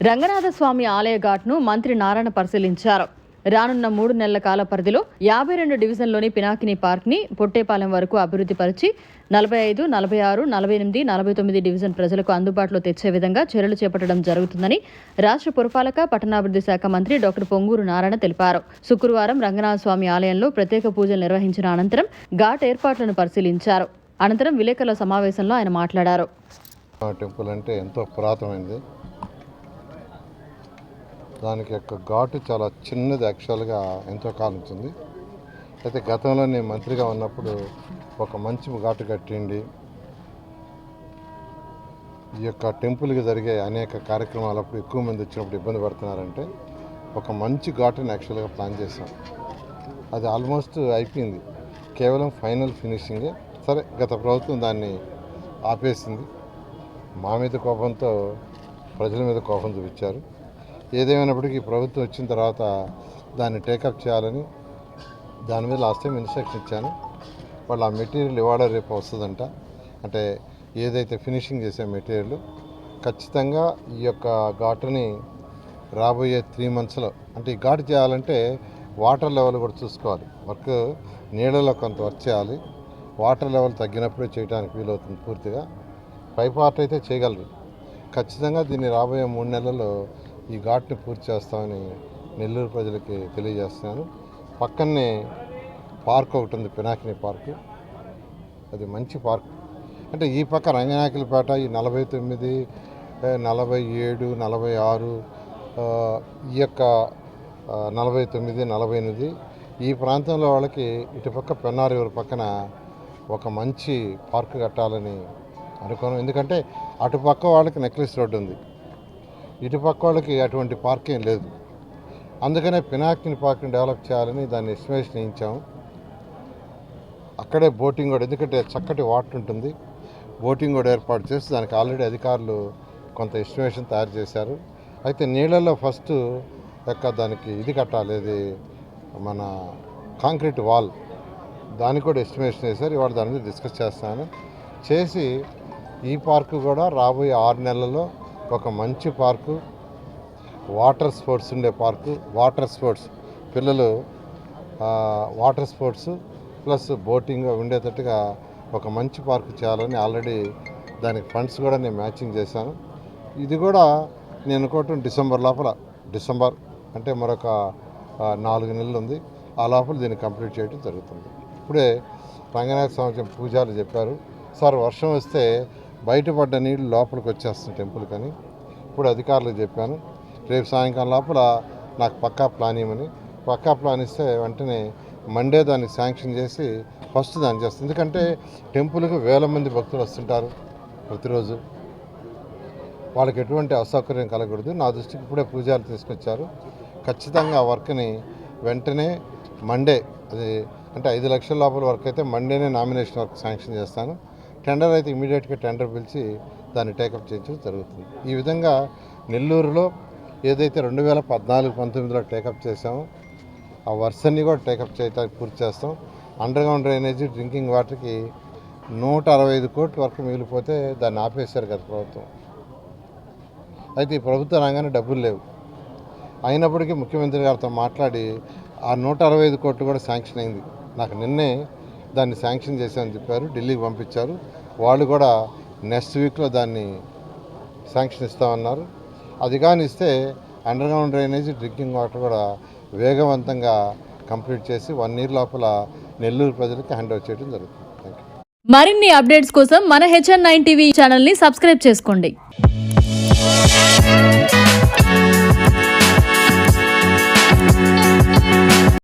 రంగనాథస్వామి ఆలయ ఘాట్ను మంత్రి నారాయణ పరిశీలించారు. రానున్న 3 నెలల కాల పరిధిలో 52 డివిజన్లోని పినాకిని పార్క్ని పొట్టేపాలెం వరకు అభివృద్ధి పరిచి 45, 46, 48, 49 డివిజన్ ప్రజలకు అందుబాటులో తెచ్చే విధంగా చర్యలు చేపట్టడం జరుగుతుందని రాష్ట్ర పురపాలక పట్టణాభివృద్ధి శాఖ మంత్రి డాక్టర్ పొంగూరు నారాయణ తెలిపారు. శుక్రవారం రంగనాథస్వామి ఆలయంలో ప్రత్యేక పూజలు నిర్వహించిన అనంతరం ఘాట్ ఏర్పాట్లను పరిశీలించారు. అనంతరం విలేకరుల సమావేశంలో ఆయన మాట్లాడారు. టెంపుల్ అంటే ఎంతో పురాతనమైనది. దానికి యొక్క ఘాటు చాలా చిన్నది, యాక్చువల్గా ఎంతో కాలం ఉంటుంది. అయితే గతంలో నేను మంత్రిగా ఉన్నప్పుడు ఒక మంచి ఘాటు కట్టిండి ఈ యొక్క టెంపుల్కి జరిగే అనేక కార్యక్రమాలప్పుడు ఎక్కువ మంది వచ్చినప్పుడు ఇబ్బంది పడుతున్నారంటే ఒక మంచి ఘాటుని యాక్చువల్గా ప్లాన్ చేశాం. అది ఆల్మోస్ట్ అయిపోయింది, కేవలం ఫైనల్ ఫినిషింగే. సరే, గత ప్రభుత్వం దాన్ని ఆపేసింది. మా మీద కోపంతో ప్రజల మీద కోపం చూపించారు. ఏదేమైనప్పటికీ ప్రభుత్వం వచ్చిన తర్వాత దాన్ని టేకప్ చేయాలని దాని మీద లాస్ట్ టైం ఇన్స్ట్రక్షన్ ఇచ్చాను. వాళ్ళు ఆ మెటీరియల్ ఇవాళ రేపు వస్తుందంట. అంటే ఏదైతే ఫినిషింగ్ చేసే మెటీరియల్ ఖచ్చితంగా ఈ యొక్క ఘాటుని రాబోయే 3 monthsలో, అంటే ఈ ఘాటు చేయాలంటే వాటర్ లెవెల్ కూడా చూసుకోవాలి. వర్క్ నీళ్ళలో కొంత వర్క్ చేయాలి. వాటర్ లెవెల్ తగ్గినప్పుడే చేయడానికి వీలవుతుంది పూర్తిగా. పై పార్ట్ అయితే చేయగలరు. ఖచ్చితంగా దీన్ని రాబోయే 3 నెలల్లో ఈ ఘాట్ని పూర్తి చేస్తామని నెల్లూరు ప్రజలకి తెలియజేస్తున్నాను. పక్కనే పార్క్ ఒకటి ఉంది, పినాకిని పార్కు. అది మంచి పార్క్. అంటే ఈ పక్క రంగనాయకులపేట ఈ 49, 47, 46, ఈ యొక్క 49, 48 ఈ ప్రాంతంలో వాళ్ళకి ఇటుపక్క పెన్నారివర్ పక్కన ఒక మంచి పార్క్ కట్టాలని అనుకున్నాం. ఎందుకంటే అటుపక్క వాళ్ళకి నెక్లెస్ రోడ్డు ఉంది, ఇటుపక్క వాళ్ళకి అటువంటి పార్కింగ్ లేదు. అందుకనే పినాకిని పార్క్ని డెవలప్ చేయాలని దాన్ని ఎస్టిమేషన్ వేయించాము. అక్కడే బోటింగ్ కూడా, ఎందుకంటే చక్కటి వాటర్ ఉంటుంది, బోటింగ్ కూడా ఏర్పాటు చేసి దానికి ఆల్రెడీ అధికారులు కొంత ఎస్టిమేషన్ తయారు చేశారు. అయితే నీళ్ళల్లో ఫస్ట్ దానికి ఇది కట్టాలి, ఇది మన కాంక్రీట్ వాల్, దానికి కూడా ఎస్టిమేషన్ వేశారు. ఇవాళ దాని మీద డిస్కస్ చేస్తాను. చేసి ఈ పార్కు కూడా రాబోయే 6 నెలల్లో ఒక మంచి పార్కు, వాటర్ స్పోర్ట్స్ ఉండే పార్కు, వాటర్ స్పోర్ట్స్ పిల్లలు వాటర్ స్పోర్ట్స్ ప్లస్ బోటింగ్ ఉండేటట్టుగా ఒక మంచి పార్కు చేయాలని ఆల్రెడీ దానికి ఫండ్స్ కూడా నేను మ్యాచింగ్ చేశాను. ఇది కూడా నేను అనుకోవటం డిసెంబర్ అంటే మరొక 4 నెలలు ఉంది. ఆ లోపల దీన్ని కంప్లీట్ చేయడం జరుగుతుంది. ఇప్పుడే రంగనాథ స్వామి పూజారులు చెప్పారు, సార్ వర్షం వస్తే బయటపడ్డ నీళ్ళు లోపలికి వచ్చేస్తుంది టెంపుల్ కానీ. ఇప్పుడు అధికారులకు చెప్పాను, రేపు సాయంకాలం లోపల నాకు పక్కా ప్లాన్ ఇవ్వమని. పక్కా ప్లాన్ ఇస్తే వెంటనే మండే దానికి శాంక్షన్ చేసి ఫస్ట్ దాన్ని చేస్తుంది. ఎందుకంటే టెంపుల్కి వేల మంది భక్తులు వస్తుంటారు ప్రతిరోజు, వాళ్ళకి ఎటువంటి అసౌకర్యం కలగకూడదు. నా దృష్టికి ఇప్పుడే పూజారులు తీసుకొచ్చారు. ఖచ్చితంగా ఆ వర్క్ని వెంటనే మండే, అది అంటే 5 లక్షల లోపల వర్క్ అయితే మండేనే నామినేషన్ వర్క్ శాంక్షన్ చేస్తాను. టెండర్ అయితే ఇమీడియట్గా టెండర్ పిలిచి దాన్ని టేకప్ చేయించడం జరుగుతుంది. ఈ విధంగా నెల్లూరులో ఏదైతే 2014-19లో టేకప్ చేసామో ఆ వర్క్స్ని కూడా టేకప్ చేయడానికి పూర్తి చేస్తాం. అండర్గ్రౌండ్ డ్రైనేజీ, డ్రింకింగ్ వాటర్కి 165 కోట్ల వరకు మిగిలిపోతే దాన్ని ఆపేశారు కదా ప్రభుత్వం. అయితే ఈ ప్రభుత్వం రాగానే డబ్బులు లేవు. అయినప్పటికీ ముఖ్యమంత్రి గారితో మాట్లాడి ఆ 165 కోట్లు కూడా శాంక్షన్ అయింది. నాకు నిన్నే దాన్ని శాంక్షన్ చేశామని చెప్పారు, ఢిల్లీకి పంపించారు. వాళ్ళు కూడా నెక్స్ట్ వీక్లో దాన్ని శాంక్షన్ ఇస్తామన్నారు. అది కానీ ఇస్తే అండర్గ్రౌండ్ డ్రైనేజీ, డ్రింకింగ్ వాటర్ కూడా వేగవంతంగా కంప్లీట్ చేసి 1 year లోపల నెల్లూరు ప్రజలకి హ్యాండ్ ఓవర్ చేయడం జరుగుతుంది. Thank you. మరిన్ని అప్డేట్స్ కోసం మన HN9 టీవీ ఛానల్ని సబ్స్క్రైబ్ చేసుకోండి.